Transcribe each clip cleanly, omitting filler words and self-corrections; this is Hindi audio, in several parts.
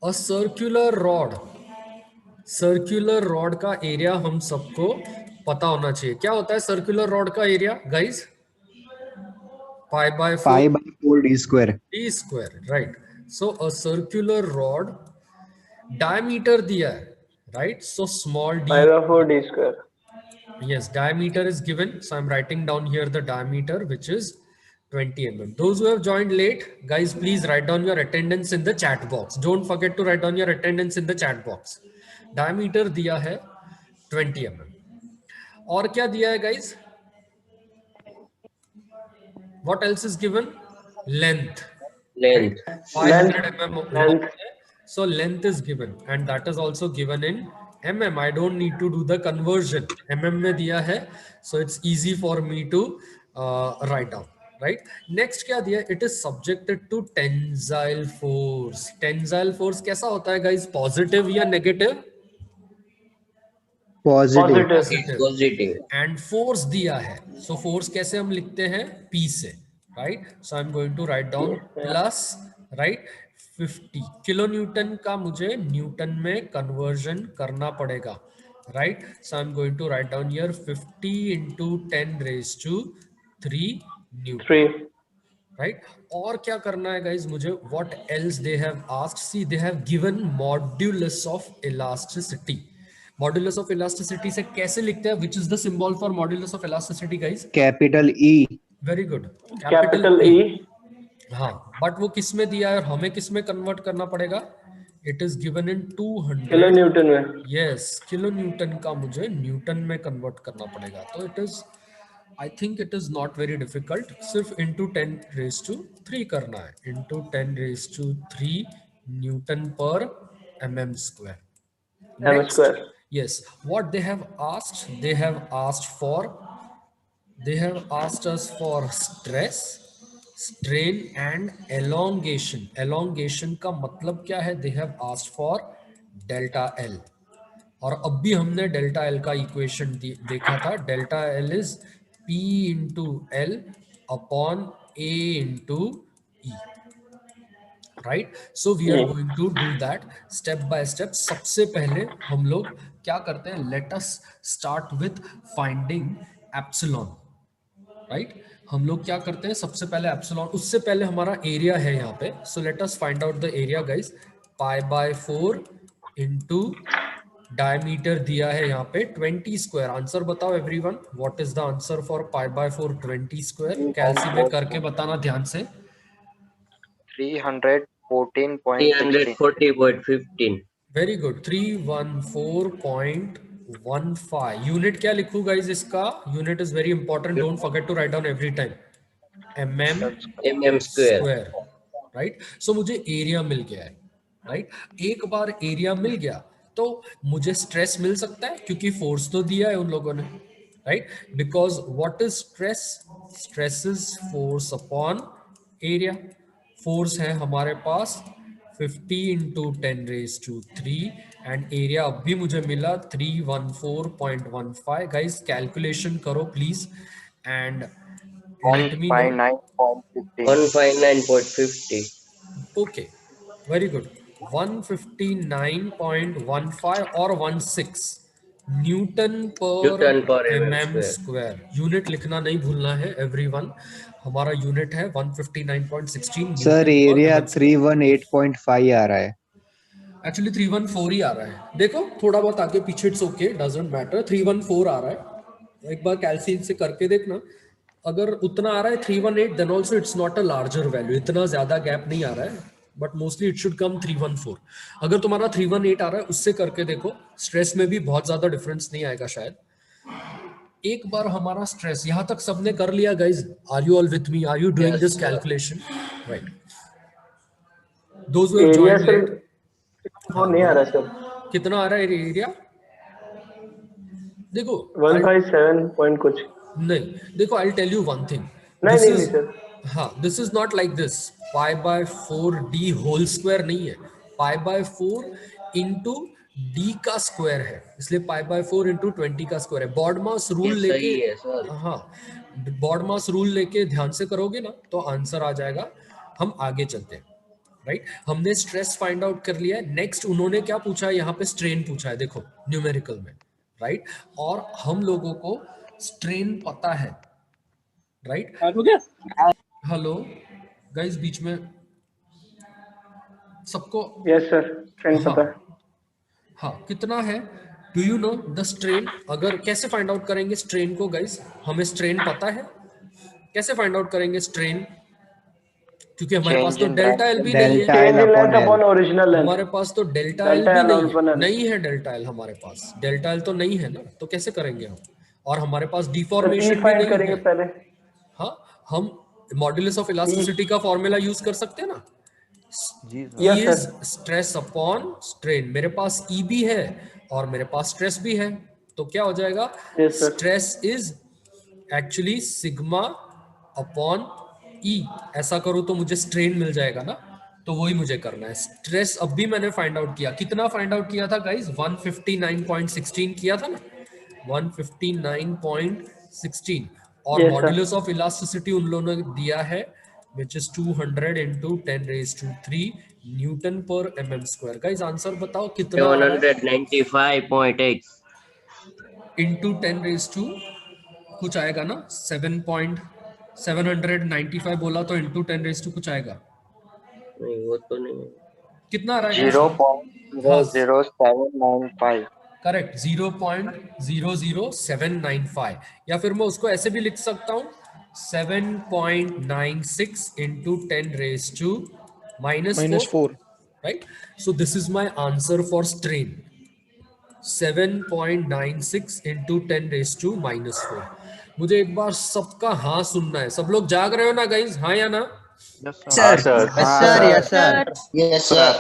अ सर्कुलर रॉड का एरिया हम सबको पता होना चाहिए। क्या होता है सर्कुलर रॉड का area guys? Pi by pi 4 by 4 D square. D square, right. So a circular rod diameter दिया है, right? So small D, pi by 4 d square. yes, diameter is given. So I'm writing down here the diameter, which is 20 mm. Those who have joined late, guys, please write down your attendance in the chat box. Don't forget to write down your attendance in the chat box. Diameter दिया है 20 mm. और क्या दिया है guys? What else is given? Length, right? Length. 500 mm. Length. So length is given, and that is also given in mm. I don't need to do the conversion. Mm में दिया है, so it's easy for me to write down, right? Next क्या दिया? It is subjected to tensile force. Tensile force कैसा होता है guys? Positive या negative? Positive. Positive. Positive. And force दिया है, सो फोर्स कैसे हम लिखते हैं? पी से, right? So I am going to write down plus, right, 50 kilo newton का मुझे न्यूटन में कन्वर्जन करना पड़ेगा, right? So I am going to write down here 50 into 10⁻³ newton, 3. Right? और क्या करना है गाइज मुझे? What else they have asked? See they have given modulus of elasticity. Modulus of elasticity से कैसे लिखते हैं? Which is the symbol for modulus of elasticity guys? Capital E. Very good, Capital E. हाँ, बट वो किस में दिया है और हमें किस में कन्वर्ट करना पड़ेगा? It is given in 200 kilonewton में. यस, किलो न्यूटन का मुझे न्यूटन में कन्वर्ट करना पड़ेगा। तो it is, I think it is not very difficult, सिर्फ इंटू 10⁻³ करना है, इंटू 10⁻³ न्यूटन पर mm square. M square. Yes, what they have asked? They have asked us for stress, strain and elongation. Elongation का मतलब क्या है? They have asked for delta L. और अब भी हमने डेल्टा एल का इक्वेशन देखा था। Delta L is P into L upon A into E, right? So we are going to do that step by step. सबसे पहले हम लोग क्या करते हैं? Let us start with finding epsilon, right? हम लोग क्या करते हैं? सबसे पहले एप्सिलॉन, उससे पहले हमारा एरिया है यहाँ पे। So let us find out the area guys. Pi by 4 into diameter दिया है यहाँ पे 20 स्क्वायर। आंसर बताओ everyone, what is the answer for pi by 4 20 square? कैलसी में करके बताना ध्यान से। 314.16. 340.15. Very good, 314.15। यूनिट क्या लिखूं गाइस इसका? Unit is very important, don't forget to write down every time. mm square. Square, right? So मुझे एरिया मिल गया है, राइट? एक बार एरिया मिल गया तो मुझे स्ट्रेस मिल सकता है, क्योंकि फोर्स तो दिया है उन लोगों ने, right? Because what is stress? Stress is force upon area. Force है हमारे पास 50 into 10⁻³ एंड एरिया अब भी मुझे मिला 314.15। गाइस कैलकुलेशन करो please and let me know. 159.15. 159.50. Okay, very good. 159.15 और 16 न्यूटन Newton per पर mm mm square. Square. Unit लिखना नहीं भूलना है एवरीवन। हमारा यूनिट है 159.16 सर एरिया 318.5 आ रहा है। एक्चुअली 314 ही आ रहा है। देखो थोड़ा बहुत आगे पीछे, इट्स ओके, डजंट मैटर। 314 आ रहा है, एक बार कैलकुलेट से करके देखना। अगर उतना आ रहा है 318, then also it's not a larger value, इतना ज्यादा गैप नहीं आ रहा है, but mostly it should come 314। अगर तुम्हारा 318 आ रहा है उससे करके देखो, स्ट्रेस में भी बहुत ज्यादा डिफरेंस नहीं आएगा शायद। एक बार हमारा स्ट्रेस यहां तक सबने कर लिया guys? Are you all with me? Are you doing Yes, this sir. Calculation? Right, those who have already joined sir late. वो नहीं आ रहा सर. कितना आ रहा है एरिया? देखो 157 पॉइंट कुछ. नहीं, देखो I tell you one thing, नहीं सर. हाँ, this is not like this. Pi by 4d whole square नहीं है, पाई बाय 4 इंटू डी का स्क्वायर है, इसलिए पाई बाय 4 इंटू 20 का स्क्वायर है। बॉड मास रूल ये लेके, सही है सर। हाँ, बॉड मास रूल लेके ध्यान से करोगे ना तो आंसर आ जाएगा। हम आगे चलते हैं। राइट। हमने स्ट्रेस फाइंड आउट कर लिया है। नेक्स्ट उन्होंने क्या पूछा है, यहाँ पे स्ट्रेन पूछा है, देखो न्यूमेरिकल में, राइट। और हम लोगों को स्ट्रेन पता है, राइट। हेलो गाइस, बीच में सबको, यस सर, ट्रेंड हाँ पता है। हाँ, कितना है, do you know the strain? अगर कैसे फाइंड आउट करेंगे स्ट्रेन को गाइस? हमें स्ट्रेन पता है, कैसे फाइंड आउट करेंगे स्ट्रेन? क्योंकि हमारे पास Change तो in डेल्टा एल length. भी नहीं है, delta change L in length upon upon L. Original length. हमारे पास तो डेल्टा एल डेल्टा भी एल नहीं अपॉन है, एल। नहीं है डेल्टा एल हमारे पास, डेल्टा एल तो नहीं है ना, तो कैसे करेंगे हम? और हमारे पास तो ई डिफॉर्मेशन भी फाइंड नहीं करेंगे है। पहले। हाँ, हम मॉड्यूलस ऑफ ई, इलास्टिसिटी का फॉर्मूला यूज कर सकते हैं ना, E yes is sir. Stress upon strain. मेरे पास ई भी है और मेरे पास स्ट्रेस भी है, तो क्या हो जाएगा, yes sir. Stress is actually sigma upon E. ऐसा करूं तो मुझे स्ट्रेन मिल जाएगा ना, तो वही मुझे करना है। स्ट्रेस अब भी मैंने फाइंड आउट किया, कितना फाइंड आउट किया था गाइस? 159.16 किया था ना, 159.16। और yes sir. Modulus of elasticity उन लोगों ने दिया है which is 200 into 10 raised to 3 Newton पर mm स्क्वायर। गाइस आंसर बताओ कितना आ रहा है? 795.8. इंटू 10 रेज टू कुछ आएगा ना, 7.795 बोला तो इंटू 10 रेज टू कुछ आएगा। नहीं वो तो नहीं है। कितना आ रहा है गाइस? हाँ 0.00795. करेक्ट, 0.00795। या फिर मैं उसको ऐसे भी लिख सकता हूँ, 7.96 into 10 raise to -4, right. So this is my answer for strain, 7.96 into 10 raise to -4। मुझे एक बार सबका हाँ सुनना है। सब लोग जाग रहे हो ना गाइस, हाँ या ना? Sir Sir. Yes sir yes sir Yes sir.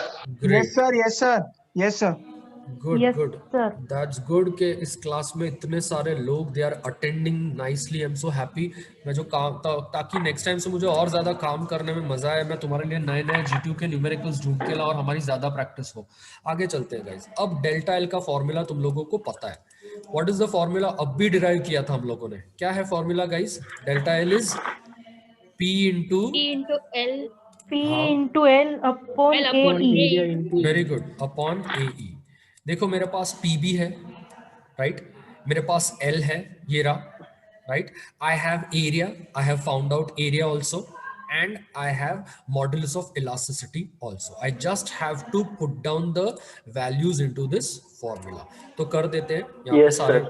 Great, yes sir yes sir yes sir. Good Yes, good, sir. That's good के इस क्लास में इतने सारे लोग they are attending nicely. I am so happy. मैं जो काम ताकि नेक्स्ट टाइम से मुझे और ज़्यादा काम करने में मज़ा आए, मैं तुम्हारे लिए नए नए GTU के न्यूमेरिकल्स ढूंढ के लाऊं और हमारी ज़्यादा प्रैक्टिस हो। आगे चलते हैं गाइज। अब डेल्टा एल का फॉर्मूला तुम लोगों को पता है, व्हाट इज द फॉर्मूला? अब भी डिराइव किया था हम लोगों ने। क्या है formula guys? Delta L is P into, P into L, P हाँ into L upon L upon AE. area into very good, upon AE। देखो मेरे पास P भी है, राइट, मेरे पास L है, ये रहा, right. I have area, I have found out area also, and I have modulus of elasticity also. I just have to put down the values into this formula. तो कर देते हैं, यहाँ पे Yes, सारे sir.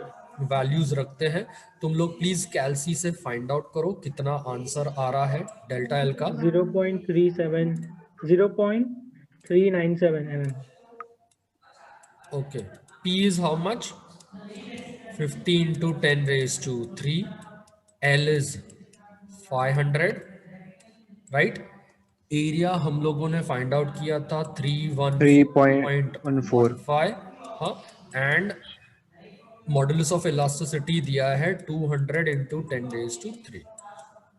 वैल्यूज रखते हैं। तुम लोग प्लीज कैलसी से फाइंड आउट करो कितना आंसर आ रहा है डेल्टा एल का। 0.397 mm. Okay, P is how much? 50 into 10 raised to 3. L is 500, right? Area हम लोगों ने फाइंड आउट किया था 314.15, हाँ। एंड मॉडुलस ऑफ इलास्टिसिटी दिया है 200 into 10 raised to 3।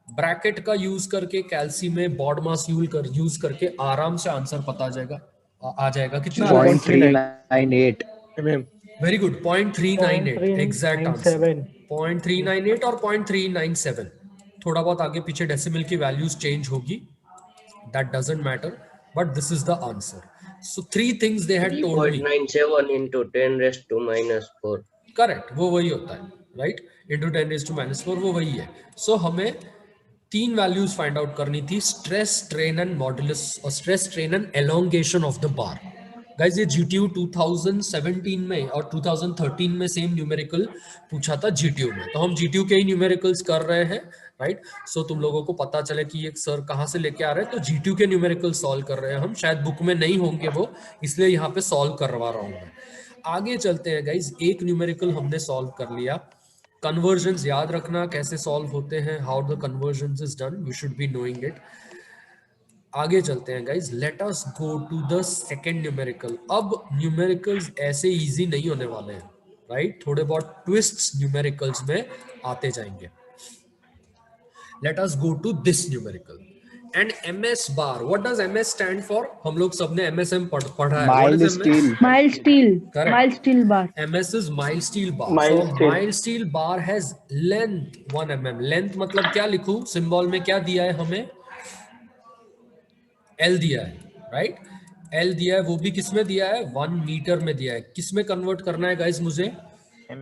ब्रैकेट का यूज करके कैल्सी में बॉड मास यूज करके आराम से आंसर पता आ जाएगा। कितना? 0.398 वेरी गुड, 0.398 एग्जैक्ट आंसर। 0.397. 0.398 और 0.397, थोड़ा बहुत आगे पीछे डेसिमल की वैल्यूज चेंज होगी, that doesn't matter, but this is the answer. So 3 things they had told me. 3.97 into 10 raised to -4. Correct, वो वही होता है, राइट, इंटू 10 रेज़ टू -4, वो वही है। सो हमें 3 वैल्यूज फाइंड आउट करनी थी, स्ट्रेस, स्ट्रेन एंड मॉडुलस, और stress, strain and elongation of the bar. Guys ये GTU 2017 में और 2013 में सेम न्यूमेरिकल पूछा था GTU में, तो हम GTU के ही न्यूमेरिकल्स कर रहे हैं, राइट। सो तुम लोगों को पता चले कि एक सर कहाँ से लेके आ रहे हैं, तो GTU के न्यूमेरिकल सॉल्व कर रहे हैं हम। शायद बुक में नहीं होंगे वो, इसलिए यहाँ पे सॉल्व करवा रहा हूँ मैं। आगे चलते हैं गाइज। एक न्यूमेरिकल हमने सॉल्व कर लिया। कन्वर्जन्स याद रखना कैसे सॉल्व होते हैं, how the conversions is done, you should be knowing it. आगे चलते हैं guys, let us go to the second numerical. अब न्यूमेरिकल्स ऐसे इजी नहीं होने वाले हैं, राइट, थोड़े बहुत ट्विस्ट्स न्यूमेरिकल्स में आते जाएंगे। Let us go to this numerical and MS bar. What does MS stand for? हम लोग सबने MSM पढ़ा है। What is MS? Mild steel. Correct. Mild steel bar. MS is mild steel bar. Mild So steel. mild steel bar has length 1 mm. Length मतलब क्या लिखूं? सिंबल में क्या दिया है हमें? L दिया है, राइट। एल दिया है, वो भी किस में दिया है, 1 मीटर में दिया है। किस में कन्वर्ट करना है गाइस मुझे, mm, mm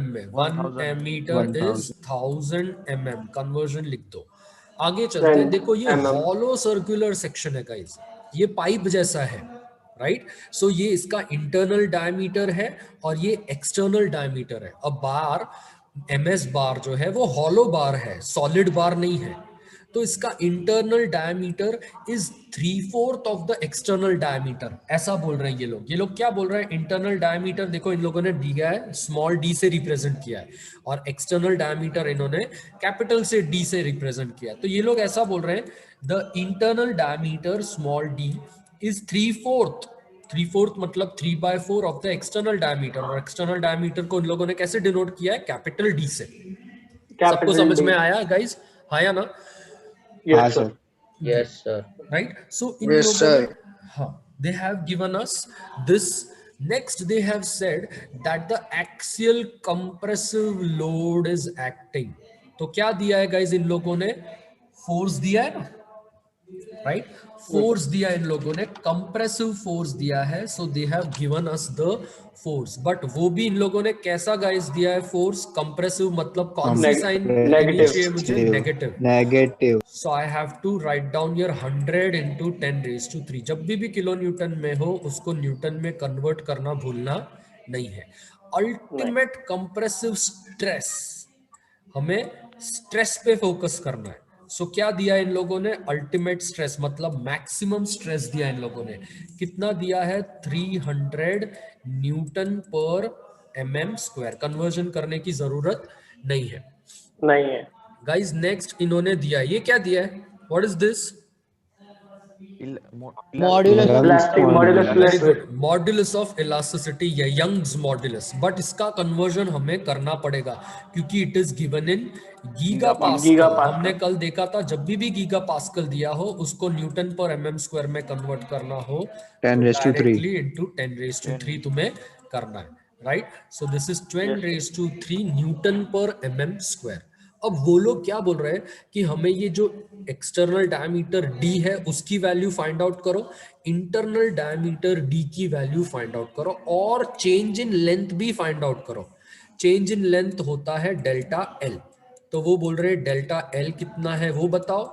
में। 1 मीटर इज 1000 mm, कन्वर्जन लिख दो। आगे चलते हैं, देखो ये mm. हॉलो सर्कुलर सेक्शन है गाइस, ये पाइप जैसा है, राइट। सो ये इसका इंटरनल डायमीटर है और ये एक्सटर्नल डायमीटर है। अब बार एमएस बार जो है वो हॉलो बार है, सॉलिड बार नहीं है। तो इसका internal diameter is 3/4 of the external diameter, ऐसा बोल रहे हैं ये लोग। ये लोग क्या बोल रहे हैं, इंटरनल डायमीटर देखो इन लोगों ने दिया है स्मॉल डी से रिप्रेजेंट किया है, और एक्सटर्नल डायमीटर इन्होंने कैपिटल से डी से रिप्रेजेंट किया है। तो ये लोग ऐसा बोल रहे हैं, the internal diameter small D is 3/4 मतलब 3/4 ऑफ द एक्सटर्नल डायमीटर, और एक्सटर्नल डायमीटर को इन लोगों ने कैसे डिनोट किया है, कैपिटल डी से। सबको समझ में आया गाइस, हाँ या ना? Yes, sir. Yes, sir. Right, so in they have given us this. Next they have said that the axial compressive load is acting. तो क्या दिया है guys इन लोगों ने, फोर्स दिया है ना, राइट। फोर्स दिया इन लोगों ने, कंप्रेसिव फोर्स दिया है। So they have given us the force, but वो भी इन लोगों ने कैसा गाइस दिया है फोर्स, कंप्रेसिव मतलब कौन सी साइन Negative. चाहिए मुझे, negative. Negative. So I have to write down your 100 into 10⁻³ जब भी किलो न्यूटन में हो उसको न्यूटन में कन्वर्ट करना भूलना नहीं है। अल्टीमेट कंप्रेसिव स्ट्रेस, हमें स्ट्रेस पे फोकस करना है। सो क्या दिया इन लोगों ने, अल्टीमेट स्ट्रेस मतलब मैक्सिमम स्ट्रेस दिया इन लोगों ने। कितना दिया है, 300 न्यूटन पर mm²। कन्वर्जन करने की जरूरत नहीं है, नहीं है। गाइस। नेक्स्ट इन्होंने दिया, ये क्या दिया है, what is this, modulus of elasticity या यंग्स मॉड्यूलस। बट इसका कन्वर्जन हमें करना पड़ेगा क्योंकि it is given in giga pascal. हमने कल देखा था जब भी गीगा पास्कल दिया हो उसको न्यूटन पर mm² में कन्वर्ट करना हो 10⁻³ into 10⁻³ तुम्हें करना है, right. So this is 10⁻³ Newton पर mm²। अब वो लोग क्या बोल रहे हैं कि हमें ये जो एक्सटर्नल डायमीटर d है उसकी वैल्यू फाइंड आउट करो, इंटरनल डायमीटर d की वैल्यू फाइंड आउट करो, और चेंज इन लेंथ भी फाइंड आउट करो। चेंज इन लेंथ होता है डेल्टा L। तो वो बोल रहे हैं डेल्टा L कितना है वो बताओ,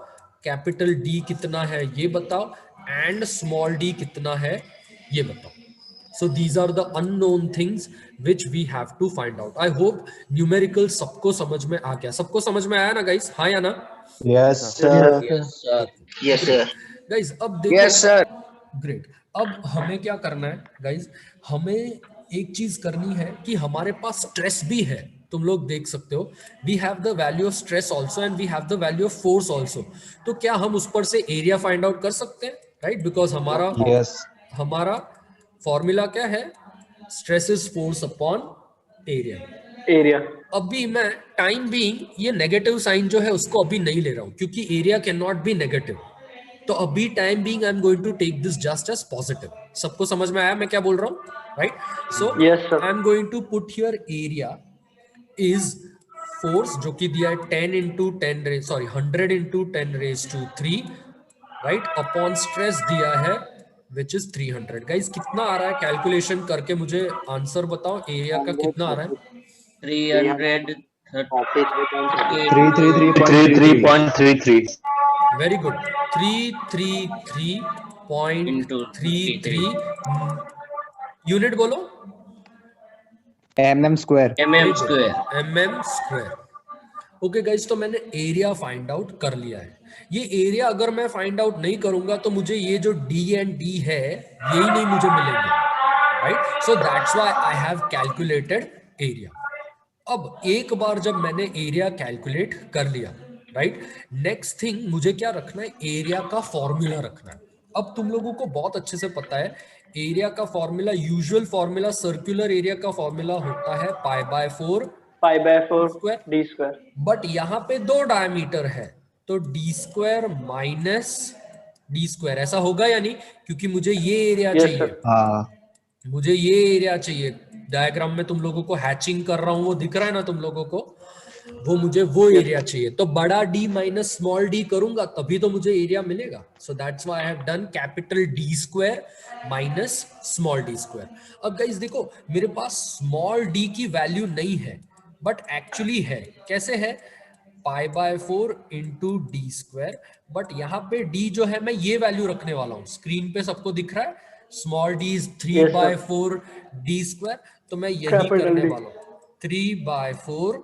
कैपिटल D कितना है ये बताओ, एंड स्मॉल d कितना है ये बताओ। So these are the unknown things which we have to find out. I hope numerical सबको समझ में आ गया, सबको समझ में आया ना गाइस, हाँ या ना? Yes sir. Yes, sir. Yes, sir. Guys अब देखो, Yes, sir. ग्रेट। अब हमें क्या करना है गाइस, हमें एक चीज करनी है कि हमारे पास स्ट्रेस भी है, तुम लोग देख सकते हो, we have the value of stress also and we have the value of force also. तो क्या हम उस पर से एरिया फाइंड आउट कर सकते हैं, राइट? बिकॉज हमारा फॉर्मूला क्या है, stress is force upon area. अभी मैं टाइम बीइंग ये नेगेटिव साइन जो है उसको अभी नहीं ले रहा हूं क्योंकि area can not be negative. तो अभी time being I am going to take this just as positive. सबको समझ में आया मैं क्या बोल रहा हूं, right? So I am going to put here area is force जो कि दिया है 100 into 10⁻³ राइट, अपॉन स्ट्रेस दिया है which is 300। गाइस कितना आ रहा है, कैलकुलेशन करके मुझे आंसर बताओ, एरिया का कितना आ रहा है? 333.33। वेरी गुड, 333.33 यूनिट बोलो, mm²। ओके गाइस, तो मैंने एरिया फाइंड आउट कर लिया है। ये एरिया अगर मैं फाइंड आउट नहीं करूंगा तो मुझे ये जो D एंड D है यही नहीं मुझे मिलेंगे, right? So that's why I have calculated area. अब एक बार जब मैंने एरिया कैलकुलेट कर लिया, राइट, नेक्स्ट थिंग मुझे क्या रखना है, एरिया का फॉर्मूला रखना है। अब तुम लोगों को बहुत अच्छे से पता है एरिया का formula, usual formula circular area का फॉर्मूला होता है π/4 d²। बट यहाँ पे 2 डायमीटर है तो d² माइनस d², ऐसा होगा या नहीं? क्योंकि मुझे ये एरिया चाहिए, मुझे ये एरिया चाहिए। डायग्राम में तुम लोगों को हैचिंग कर रहा हूं, वो दिख रहा है ना तुम लोगों को? वो मुझे वो एरिया चाहिए, तो बड़ा डी माइनस स्मॉल डी करूंगा तभी तो मुझे एरिया मिलेगा. So that's why I have done capital D square minus small d square. अब गाइस देखो मेरे पास स्मॉल डी की वैल्यू नहीं है बट एक्चुअली है. कैसे है? Pi by 4 into D square. But यहाँ पे डी जो है मैं ये वैल्यू रखने वाला हूँ. स्क्रीन पे सबको दिख रहा है small D is 3 by 4 D square. तो मैं यही करने वाला हूँ 3 बाय 4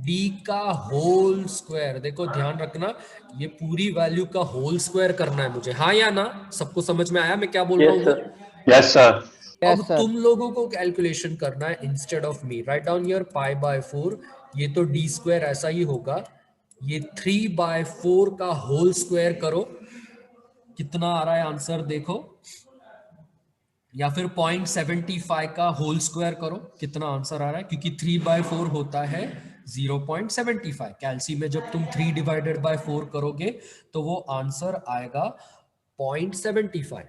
डी का होल स्क्वायर. देखो ध्यान रखना ये पूरी वैल्यू का होल स्क्वायर करना है मुझे. हाँ या ना? सबको समझ में आया मैं क्या बोल रहा हूँ? Yes sir. अब तुम लोगों को कैलकुलेशन करना है instead of me. Right down your pi by 4. ये तो डी स्क्वायर ऐसा ही होगा. ये 3 बाय 4 का होल स्क्वायर करो. कितना आ रहा है आंसर देखो. या फिर 0.75 का होल स्क्वायर करो. कितना आंसर आ रहा है? क्योंकि 3 बाय 4 होता है 0.75. कैलसी में जब तुम 3 डिवाइडेड बाय 4 करोगे तो वो आंसर आएगा 0.75.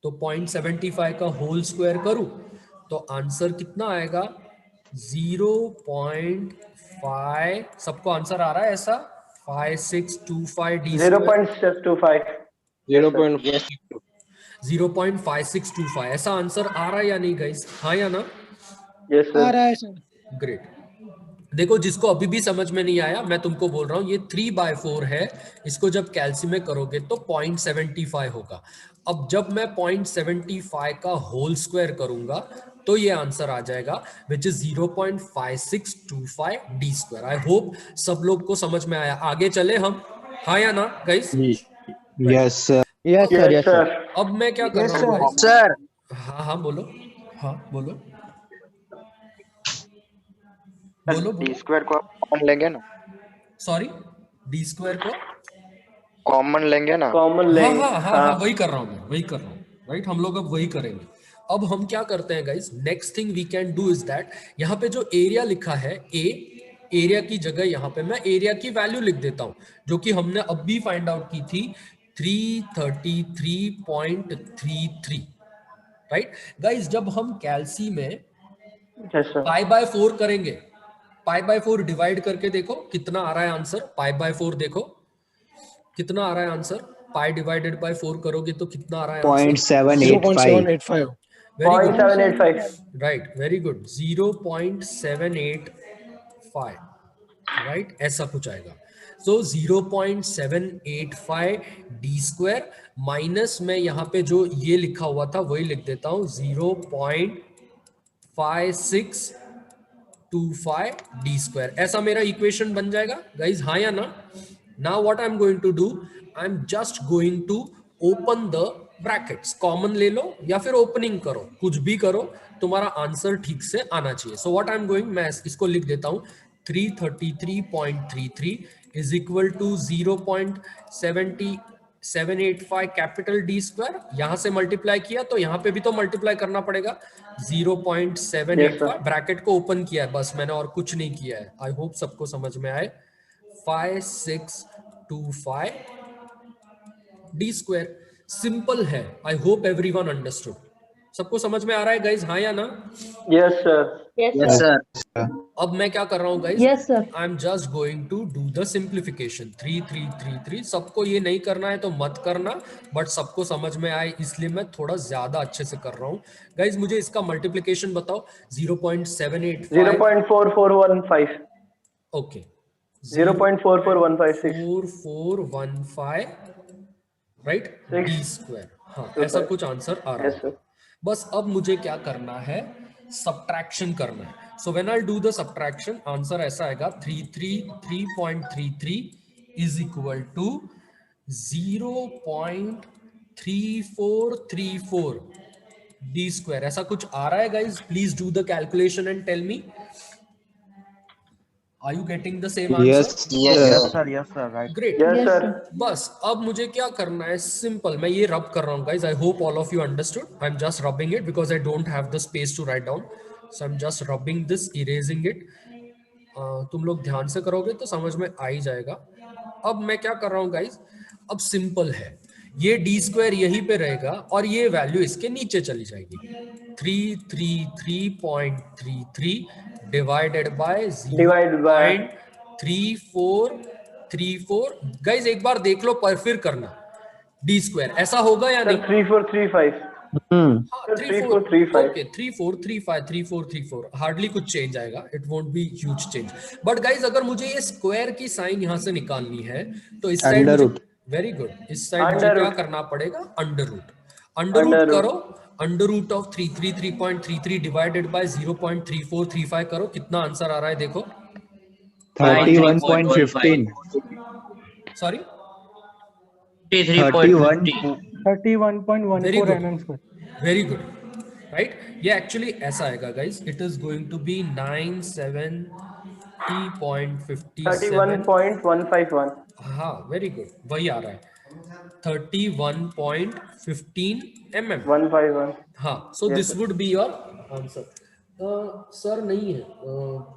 तो 0.75 का होल स्क्वायर करूं तो आंसर कितना आएगा? 0.5. सबको आंसर आ रहा है ऐसा? 5625 डी 0.625. 0.5625 ऐसा आंसर आ रहा है या नहीं गाइस? हाँ या ना? यस आ सर. रहा है सर. ग्रेट. देखो जिसको अभी भी समझ में नहीं आया मैं तुमको बोल रहा हूं ये 3 बाय 4 है. इसको जब कैलसी में करोगे तो 0.75 होगा. अब जब मैं 0.75 का होल स्क्वायर करूंगा तो ये आंसर आ जाएगा which is 0.5625 D square. I hope सब लोग को समझ में आया. आगे चले हम. हाँ या ना guys? Yes sir. Yes sir. Yes sir. अब मैं क्या कर रहा हूँ गाइस? सर हाँ हाँ बोलो. हाँ बोलो बोलो डी स्क्वायर को कॉमन लेंगे ना. सॉरी डी स्क्वायर को कॉमन लेंगे ना. कॉमन हाँ लेंगे. हाँ हाँ हाँ वही कर रहा हूँ मैं. वही कर रहा हूँ. राइट हम लोग अब वही करेंगे. अब हम क्या करते हैं guys? Next thing we can do is that यहाँ पे जो एरिया लिखा है ए, एरिया की जगह यहाँ पे मैं एरिया की वैल्यू लिख देता हूँ जो कि हमने अब भी फाइंड आउट की थी 333.33. राइट गाइस जब हम कैलसी में यस सर. पाई बाय 4 करेंगे, पाई बाय 4 डिवाइड करके देखो कितना आ रहा है आंसर. पाई बाय 4 देखो कितना आ रहा है आंसर. पाई डिवाइडेड बाय 4 करोगे तो कितना आ रहा है answer? 0.785. 0.785. Right very good. 0.785. Right ऐसा कुछ आएगा. सो 0.785 डी स्क्वायर माइनस में यहाँ पे जो ये लिखा हुआ था वही लिख देता हूँ 0.5625 डी स्क्वायर. ऐसा मेरा इक्वेशन बन जाएगा गाइज. हाँ या ना? Now what I am going to do, I am just going to open the brackets. Common ले लो या फिर ओपनिंग करो, कुछ भी करो, तुम्हारा आंसर ठीक से आना चाहिए. So what I am going, मैं इसको लिख देता हूँ 333.33 is equal to 0.785 capital D square. यहां से मल्टीप्लाई किया तो यहां पे भी तो मल्टीप्लाई करना पड़ेगा. 0.785 ब्रैकेट को ओपन किया है बस मैंने और कुछ नहीं किया है. आई होप सबको समझ में आए. 5625 डी स्क्वायर. सिंपल है. I hope everyone understood. सबको समझ में आ रहा है गाइज? हाँ या ना? Yes sir. Yes sir. अब मैं क्या कर रहा हूँ guys? Yes, sir. I am just going to do the simplification. 3333. सबको ये नहीं करना है तो मत करना, बट सबको समझ में आए इसलिए मैं थोड़ा ज्यादा अच्छे से कर रहा हूँ. गाइज मुझे इसका मल्टीप्लीकेशन बताओ. 0.785. 0.4415. ओके 0.44156. 4415 right D square. हाँ ऐसा कुछ आंसर आ रहा यस है. सर. बस अब मुझे क्या करना है? सब्ट्रैक्शन करना है. So when I do the subtraction answer ऐसा आएगा 333.33 is equal to 0.3434 D square. ऐसा कुछ आ रहा है guys? Please do the calculation and tell me. Are you getting the same answer? Yes. Yes sir. Sir. Right. Great. Yes sir. बस अब मुझे क्या करना है? सिंपल. मैं ये रब कर रहा हूँ guys. I hope all of you understood. I am just rubbing it because I don't have the space to write down. So I am just rubbing this, erasing it. तुम लोग ध्यान से करोगे तो समझ में आ ही जाएगा. अब मैं क्या कर रहा हूँ गाइज? अब सिंपल है. ये डी स्क्वायर यहीं पे रहेगा और ये वैल्यू इसके नीचे चली जाएगी. 333.33 divided bye Divide by 0.3434। Guys एक बार देख लो पर फिर करना डी स्क्वायर ऐसा होगा या sir नहीं? 3435 हाँ, sir 3435 3435 ओके 3435 3434 हार्डली कुछ चेंज आएगा, it won't be huge change. But guys अगर मुझे ये स्क्वायर की साइन यहाँ से निकालनी है तो इस साइड Under मुझे, root. वेरी गुड, इस साइड मुझे Under क्या root. करना पड़ेगा? Under root. Under Under root root. करो, under root of 333.33 divided by 0.3435 करो, कितना आंसर आ रहा है देखो? 31.15. Sorry 33.50. 31.14 mm square. Very good, right. ये एक्चुअली ऐसा आएगा guys, it is going to be 970.57। 31.151 हाँ वेरी गुड, वही आ रहा है 31.15 mm। 151 हाँ, सो Yes, this sir. Would be your answer. Sir नहीं है,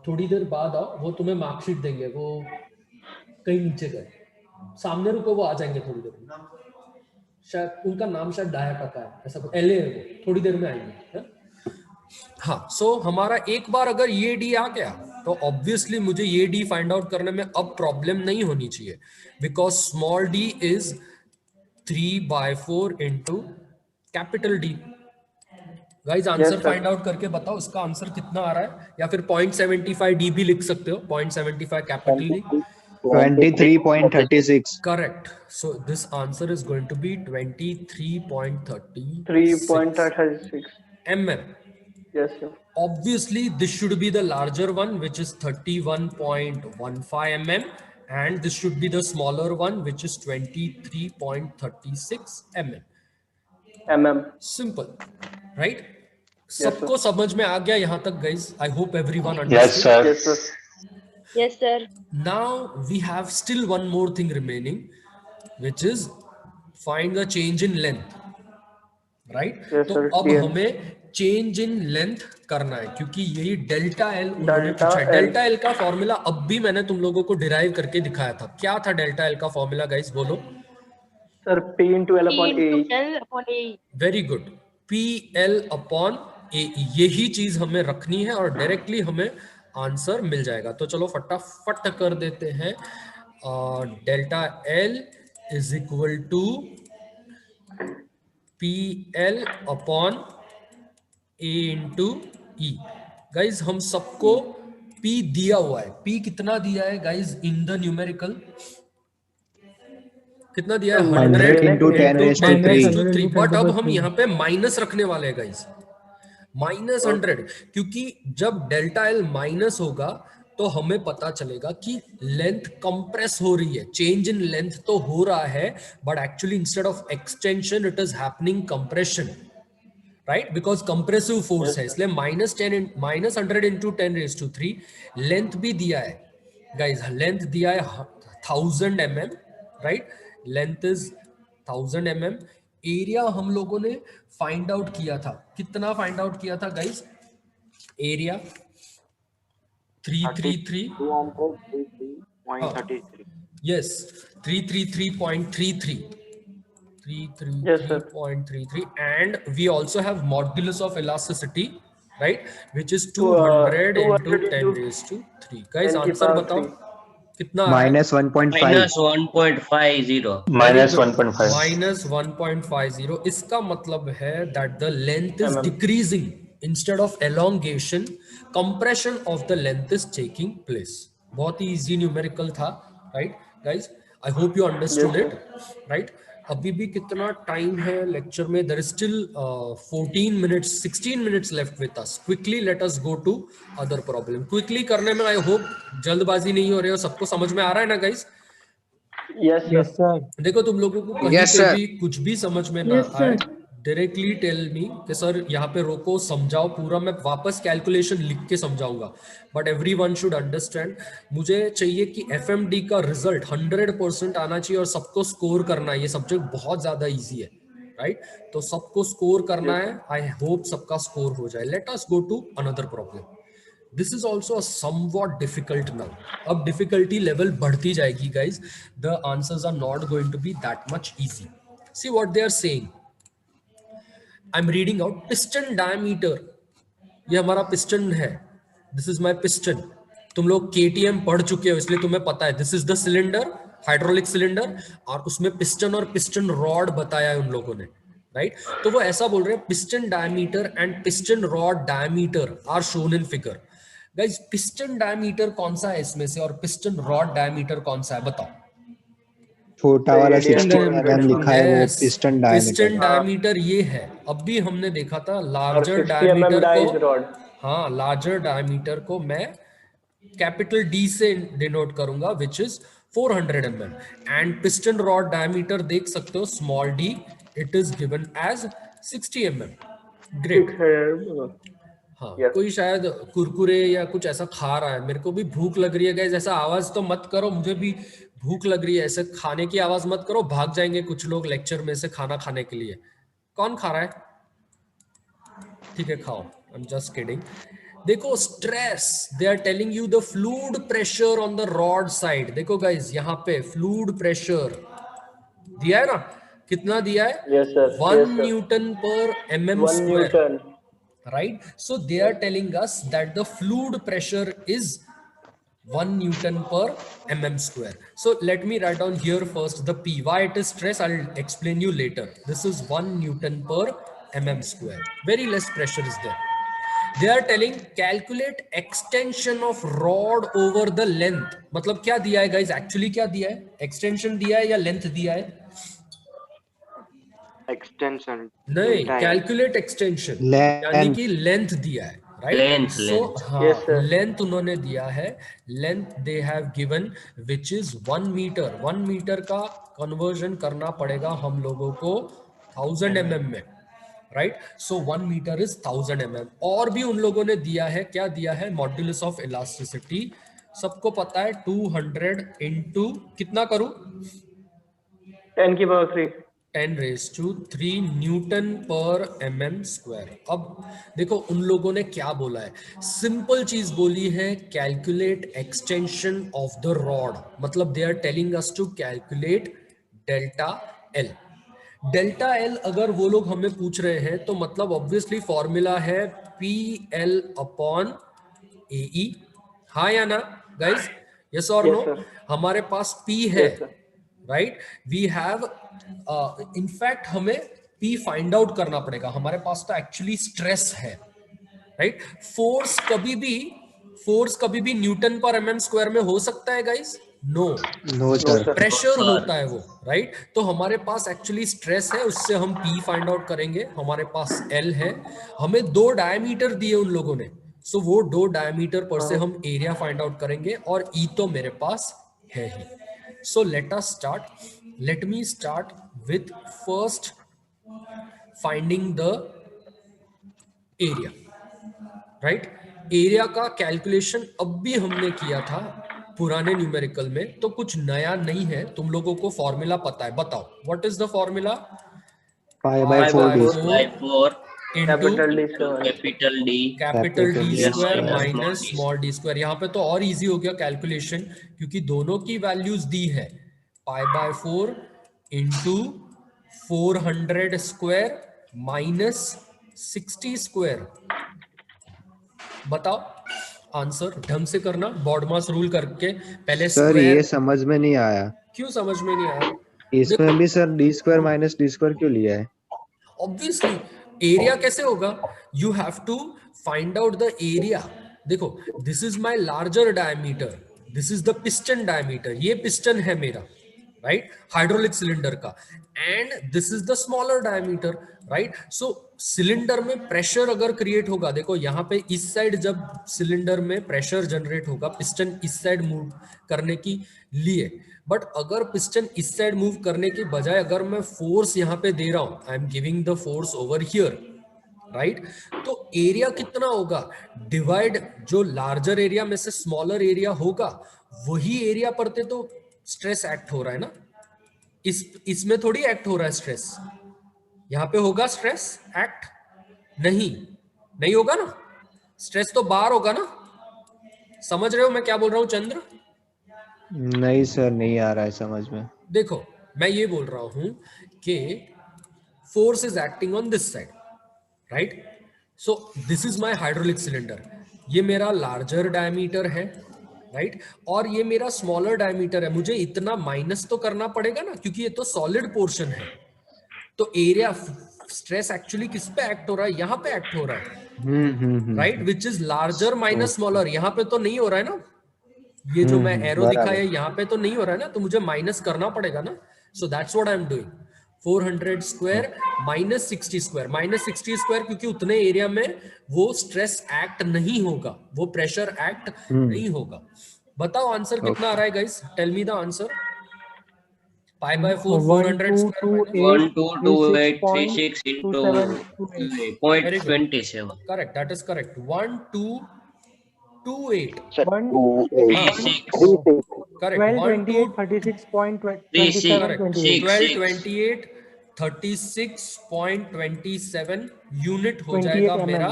थोड़ी देर बाद आओ, वो तुम्हें मार्कशीट देंगे, वो कहीं नीचे गए, सामने रुको, वो आ जाएंगे थोड़ी देर में। शायद उनका नाम शायद डाया काका है, ऐसा कुछ, एलए है वो, थोड़ी देर में आएंगे, है? हाँ, सो हमारा एक बार अगर ये डी आ गया तो ऑब्वियसली मुझे ये डी फाइंड आउट करने में अब प्रॉब्लम नहीं होनी चाहिए, because small D is 3/4 into capital D. Guys answer sir. Find out करके बताओ इसका आंसर कितना आ रहा है, या फिर 0.75 डी भी लिख सकते हो, 0.75 capital D. 23.36. Correct. So this answer is going to be 23.36 3.36 mm. yes sir. Obviously, this should be the larger one, which is 31.15 mm, and this should be the smaller one, which is 23.36 mm. Simple, right? सबको समझ में आ गया यहाँ तक, guys? I hope everyone understood. Yes, sir. Yes sir. Yes, sir. Now we have still one more thing remaining, which is find the change in length, right? Yes, तो sir. अब Yes. हमें change in length करना है, क्योंकि यही डेल्टा एल उन्होंने Delta पूछा है। L. डेल्टा एल का फॉर्मूला अब भी मैंने तुम लोगों को डिराइव करके दिखाया था। क्या था डेल्टा एल का फॉर्मूला, गाइस बोलो? Sir, P into L P upon into AE. L upon AE. Very good, P L upon A, यही चीज हमें रखनी है और डायरेक्टली हमें आंसर मिल जाएगा। तो चलो फटाफट कर देते हैं। Delta L is equal to P L upon A into E. Guys हम सबको पी दिया हुआ है, पी कितना दिया है गाइज इन द न्यूमेरिकल? कितना दिया है? 100 into 10 raised to 3. बट अब हम यहाँ पे माइनस रखने वाले हैं गाइज, -100, क्योंकि जब डेल्टा एल माइनस होगा तो हमें पता चलेगा कि लेंथ कंप्रेस हो रही है, चेंज इन लेंथ तो हो रहा है, but actually instead of extension it is happening compression, right? Because compressive force है, इसलिए -100 इंटू 10⁻³ लेंथ भी दिया है गाइज, लेंथ दिया है 1000 mm, right? Length is 1000 mm। Area हम लोगों ने फाइंड आउट किया था, कितना फाइंड आउट किया था guys? Area 333.33 yes 333.33 333.33 and we also have modulus of elasticity, right, which is 200 into 10⁻³ guys, answer बताओ कितना आ रहा है? -1.5. -1.50। इसका मतलब है that the length is decreasing instead of elongation, compression of the length is taking place। बहुत ही easy numerical था, right guys? I hope you understood it, right? अभी भी कितना टाइम है लेक्चर में? there is still 16 minutes left with us। quickly let us go to other problem। quickly करने में I hope जल्दबाजी नहीं हो रही है, सबको समझ में आ रहा है ना guys? Yes sir. Yes, sir. देखो तुम लोगों को कहीं Yes, पे sir. भी कुछ भी समझ में ना आए, डायरेक्टली टेल मी कि सर यहाँ पे रोको, समझाओ पूरा, मैं वापस कैलकुलेशन लिख के समझाऊंगा, बट एवरीवन शुड अंडरस्टैंड। मुझे चाहिए कि एफएमडी का रिजल्ट 100% आना चाहिए और सबको स्कोर करना है। ये सब्जेक्ट बहुत ज्यादा इजी है, राइट? तो सबको स्कोर करना है। आई होप सबका स्कोर हो जाए। Let us go to another problem. This is also somewhat difficult now. अब डिफिकल्टी लेवल बढ़ती जाएगी guys, the answers are not going to be that much easy. See what they are saying, I am reading out piston diameter, ये हमारा पिस्टन है, दिस इज माय पिस्टन। तुम लोग केटीएम पढ़ चुके हो इसलिए तुम्हें पता है, this is the cylinder, hydraulic cylinder, और उसमें पिस्टन और पिस्टन रॉड बताया है उन लोगों ने, राइट। तो वो ऐसा बोल रहे हैं, piston diameter and piston rod diameter are shown in figure. Guys piston diameter कौन सा है इसमें से और पिस्टन रॉड डायमीटर कौन सा है, बताओ। छोटा वाला Radius 60 mm लिखा है वो Yes, piston piston diameter. Diameter ये है। अब भी हमने देखा था और लार्जर 60 mm डायमीटर डाइज को, रॉड। हाँ लार्जर डायमीटर को मैं कैपिटल डी से डिनोट करूंगा which is 400 mm, and piston rod diameter देख सकते हो small D, it is given as 60 mm। Great. हाँ Yes. कोई शायद कुरकुरे या कुछ ऐसा खा रहा है, मेरे को भी भूख लग रही है गाइस, ऐसा आवाज तो मत करो, मुझे भी भूख लग रही है, ऐसे खाने की आवाज मत करो, भाग जाएंगे कुछ लोग लेक्चर में से खाना खाने के लिए। कौन खा रहा है? ठीक है खाओ, आई एम जस्ट किडिंग। देखो stress, they are telling you the fluid pressure on the rod side. देखो गाइस यहाँ पे फ्लूइड प्रेशर दिया है ना, कितना दिया है? Yes, sir. 1 Yes, sir. Newton पर mm 1 square, Newton. right? So they are telling us that the fluid pressure is 1 Newton per mm square. So let me write down here first the P. Why it is stress, I'll explain you later. This is 1 Newton per mm square. Very less pressure is there. They are telling calculate extension of rod over the length. मतलब क्या दिया है guys? Actually क्या दिया है? Extension दिया है या length दिया है? एक्सटेंशन नहीं, कैलकुलेट एक्सटेंशन यानी कि लेंथ दिया है, राइट? Length, so length. हाँ Yes, sir. लेंथ उन्होंने दिया है, length they have given which is 1 metre. 1 metre का कन्वर्जन करना पड़ेगा हम लोगों को 1000 mm में, right? So 1 metre is 1000 mm। और भी उन लोगों ने दिया है, क्या दिया है? मॉड्यूलस ऑफ इलास्टिसिटी सबको पता है, 200 इंटू कितना करूं? 10 की पावर 3। 10⁻³ न्यूटन पर mm स्क्वायर। अब देखो उन लोगों ने क्या बोला है, सिंपल चीज बोली है, calculate extension of the rod. मतलब they are telling us to calculate delta L. Delta L अगर वो लोग हमें पूछ रहे हैं तो मतलब ऑब्वियसली फॉर्मूला है PL अपॉन AE। हाँ या ना गाइस? यस और नो? Yes, sir. हमारे पास P है, Yes, sir. Right? We have in fact हमें P फाइंड आउट करना पड़ेगा, हमारे पास तो एक्चुअली स्ट्रेस है, राइट? फोर्स कभी भी न्यूटन पर mm स्क्वायर में हो सकता है guys? No, no sir. Pressure होता है वो, राइट? तो हमारे पास एक्चुअली स्ट्रेस है, उससे हम P फाइंड आउट करेंगे। हमारे पास L है, हमें 2 डायमीटर दिए उन लोगों ने, सो वो 2 डायमीटर पर से हम एरिया फाइंड आउट करेंगे, और E तो मेरे पास है ही। So let us start. Let me start with first finding the area, right? Area का कैलकुलेशन अब भी हमने किया था पुराने न्यूमेरिकल में, तो कुछ नया नहीं है, तुम लोगों को फॉर्मूला पता है। बताओ what is the formula? π/4 by 4 into capital D से capital D Yes, square minus minus small d small d square. यहाँ पे तो और इजी हो गया कैलकुलेशन, क्योंकि दोनों की वैल्यूज दी है, π/4 इंटू 400 स्क्वायर माइनस 60 स्क्वायर। बताओ आंसर ढंग से करना, बॉडमास रूल करके पहले सर ये स्क्वायर। समझ में नहीं आया, क्यों समझ में नहीं आया? इसमें भी सर d² माइनस d² क्यों लिया है? ऑब्वियसली एरिया कैसे होगा? You have to find out the area. देखो this is my larger diameter, this is the piston diameter, ये पिस्टन है मेरा, राइट? हाइड्रोलिक सिलेंडर का, and this is the smaller diameter, right? So cylinder में प्रेशर अगर क्रिएट होगा, देखो यहाँ पे इस साइड जब सिलेंडर में प्रेशर जनरेट होगा, पिस्टन इस साइड मूव करने की लिए, बट अगर पिस्टन इस साइड मूव करने की बजाय अगर मैं फोर्स यहाँ पे दे रहा हूं, I am giving the force over here, right? तो एरिया कितना होगा? डिवाइड जो लार्जर एरिया में से स्मॉलर एरिया होगा, वही एरिया पर तो स्ट्रेस एक्ट हो रहा है ना, इसमें थोड़ी एक्ट हो रहा है स्ट्रेस। यहां पे होगा स्ट्रेस एक्ट? नहीं होगा ना, स्ट्रेस तो बाहर होगा ना। समझ रहे हो मैं क्या बोल रहा हूं चंद्र? नहीं सर, नहीं आ रहा है समझ में। देखो मैं ये बोल रहा हूं कि force is acting on this side, right? So this is my hydraulic cylinder, ये मेरा लार्जर डायमीटर है, राइट, और ये मेरा स्मॉलर डायमीटर है। मुझे इतना माइनस तो करना पड़ेगा ना, क्योंकि ये तो सॉलिड पोर्शन है। तो एरिया स्ट्रेस एक्चुअली किस पे एक्ट हो रहा है? यहाँ पे एक्ट हो रहा है, right, which is larger minus smaller. यहाँ पे तो नहीं हो रहा है ना, ये जो मैं एरो दिखाया है यहाँ पे तो नहीं हो रहा है ना, तो मुझे माइनस करना पड़ेगा ना। So that's what I am doing. 400 square minus 60 square, minus 60 square, क्योंकि उतने एरिया में वो स्ट्रेस एक्ट नहीं होगा, वो प्रेशर एक्ट नहीं होगा। बताओ आंसर कितना आ रहा है guys? Tell me the answer. Pi by 4 400 square 122836 into 0.27. Correct, that is correct. 1228 sir 36 correct. 1228 36.27 unit हो जाएगा मेरा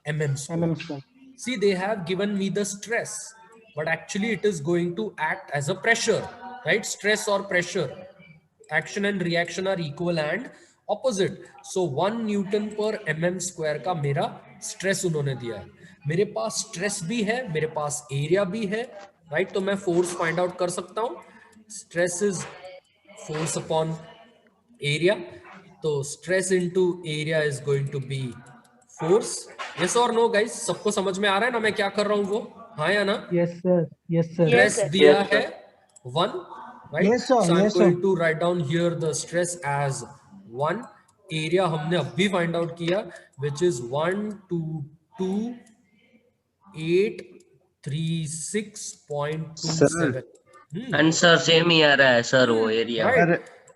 mm स्क्वायर। See, they have given me the stress, but actually it is going to act as a pressure, right? Stress or pressure, action and reaction are equal and opposite. So 1 Newton per mm square का मेरा stress उन्होंने दिया है। मेरे पास stress भी है, मेरे पास area भी है, right? तो मैं force find out कर सकता हूँ। Stress is force upon area, तो stress into area is going to be force. Yes or no guys? सबको समझ में आ रहा है ना मैं क्या कर रहा हूँ वो? हाँ या ना? Yes sir. Yes sir. Stress sir. दिया Yes, sir. है 1, right? Yes, sir. So I'm Yes, going sir. to write down here the stress as 1. Area हमने अभी find out किया, which is 122.836.27. आंसर सेम ही आ रहा है सर, वो एरिया Right. सर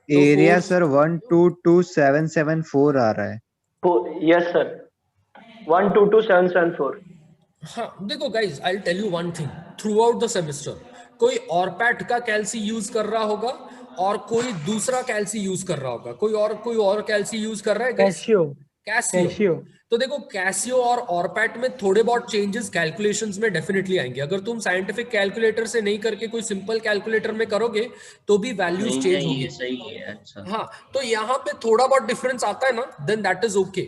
तो एरिया force- सर 122774 आ रहा है। Yes, sir. 122774. हाँ देखो guys, I tell you one thing, throughout the semester कोई ऑरपैट का कैल्सी यूज कर रहा होगा और कोई दूसरा कैल्सी यूज कर रहा होगा, कोई और कैल्सी यूज कर रहा है guys? Casio. कैसियो। तो देखो कैसियो और ऑरपैट में थोड़े बहुत चेंजेस कैलकुलेशंस में डेफिनेटली आएंगे। अगर तुम साइंटिफिक कैलकुलेटर से नहीं करके कोई सिंपल कैलकुलेटर में करोगे तो भी वैल्यूज चेंज होगी। ये सही है। अच्छा हाँ, तो यहाँ पे थोड़ा बहुत डिफरेंस आता है ना, then that is okay,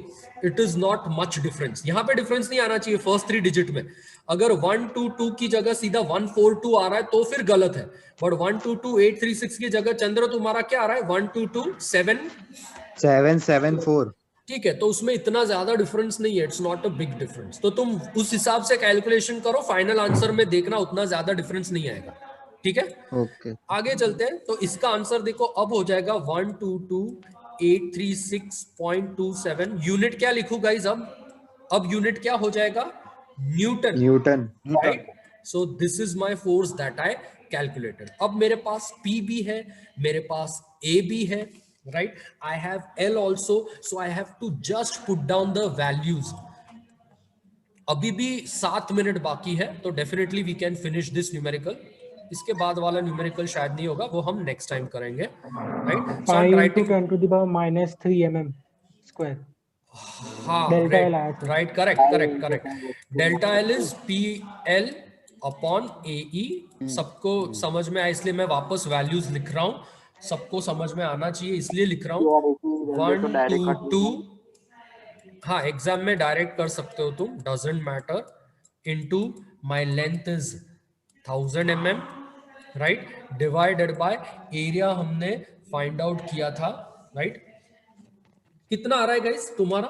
it is not much difference. यहाँ पे डिफरेंस नहीं आना चाहिए फर्स्ट 3 डिजिट में। अगर 122 की जगह सीधा 142 आ रहा है तो फिर गलत है, बट 122836 की जगह चंद्र तुम्हारा क्या आ रहा है? 774। ठीक है, तो उसमें इतना ज्यादा डिफरेंस नहीं है, it's not a big difference. तो तुम उस हिसाब से कैलकुलेशन करो, फाइनल आंसर में देखना उतना ज्यादा डिफरेंस नहीं आएगा। ठीक है, ओके आगे चलते हैं। तो इसका आंसर देखो अब हो जाएगा 122.836.27। यूनिट क्या लिखूं गाइस? अब यूनिट क्या हो जाएगा? Newton, right? So this is my force that I calculated. अब मेरे पास P भी है, मेरे पास A भी है, right? I have L also, so I have to just put down the values. अभी भी 7 मिनट बाकी है, तो definitely we can finish this numerical. इसके बाद वाला न्यूमेरिकल शायद नहीं होगा, वो हम नेक्स्ट टाइम करेंगे, right? So I am writing -3 mm square. हाँ, Delta L आया था। Right, correct. Delta L is PL upon AE। सबको समझ में आया, इसलिए मैं वापस वैल्यूज लिख रहा हूँ, सबको समझ में आना चाहिए इसलिए लिख रहा हूँ। 1 2 2, हाँ एग्जाम में डायरेक्ट कर सकते हो तुम, doesn't matter, into my length is 1000 mm, right, divided by area हमने फाइंड आउट किया था, राइट? कितना आ रहा है गाइस तुम्हारा?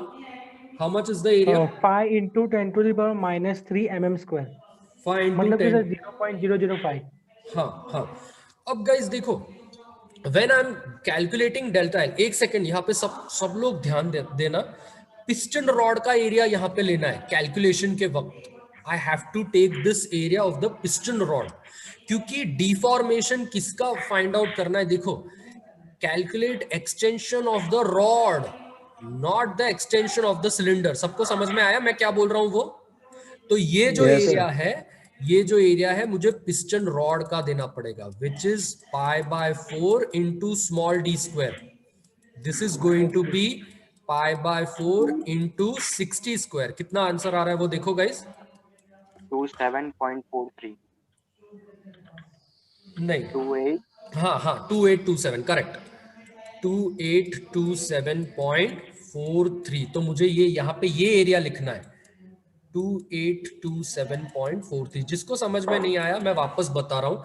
How much is the area? 5 into 10 to the power -3 mm square. 5 मतलब कि into सर 0.005. हाँ। अब गाइस देखो, when I am calculating delta L, एक सेकेंड यहाँ पे सब लोग ध्यान देना, पिस्टन रॉड का एरिया यहाँ पे लेना है कैलकुलेशन के वक्त। I have to take this area of the piston rod, क्योंकि डिफॉर्मेशन किसका फाइंड आउट करना है? देखो, calculate extension of the rod, not the extension of the cylinder. सबको समझ में आया मैं क्या बोल रहा हूं वो? तो ये जो एरिया है, ये जो एरिया है मुझे पिस्टन रॉड का देना पड़ेगा, which is π/4 into small d square. This is going to be π/4 into 60 square. कितना आंसर आ रहा है वो देखो गाइस? 27.43 नहीं, 28 हाँ 2827, करेक्ट, 2827.43। तो मुझे ये यहाँ पे ये एरिया लिखना है, 2827.43। जिसको समझ में नहीं आया मैं वापस बता रहा हूं,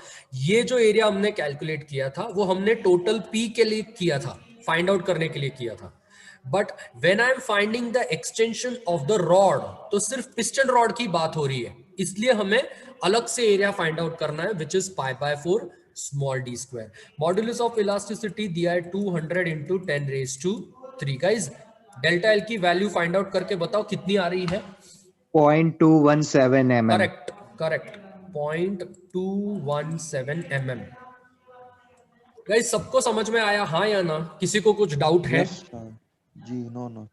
ये जो एरिया हमने कैलकुलेट किया था वो हमने टोटल पी के लिए किया था, फाइंड आउट करने के लिए किया था। But when I am finding the extension of the rod, तो सिर्फ पिस्टन रॉड की बात हो रही है, इसलिए हमें अलग से एरिया फाइंड आउट करना है, which is π/4 small d square. Modulus of elasticity दिया है 200 into 10⁻³ गाइस। डेल्टा एल की वैल्यू फाइंड आउट करके बताओ कितनी आ रही है। 0.217 mm। Correct correct, 0.217 mm। Guys सबको समझ में आया हाँ या ना? किसी को कुछ डाउट है? जी नो नो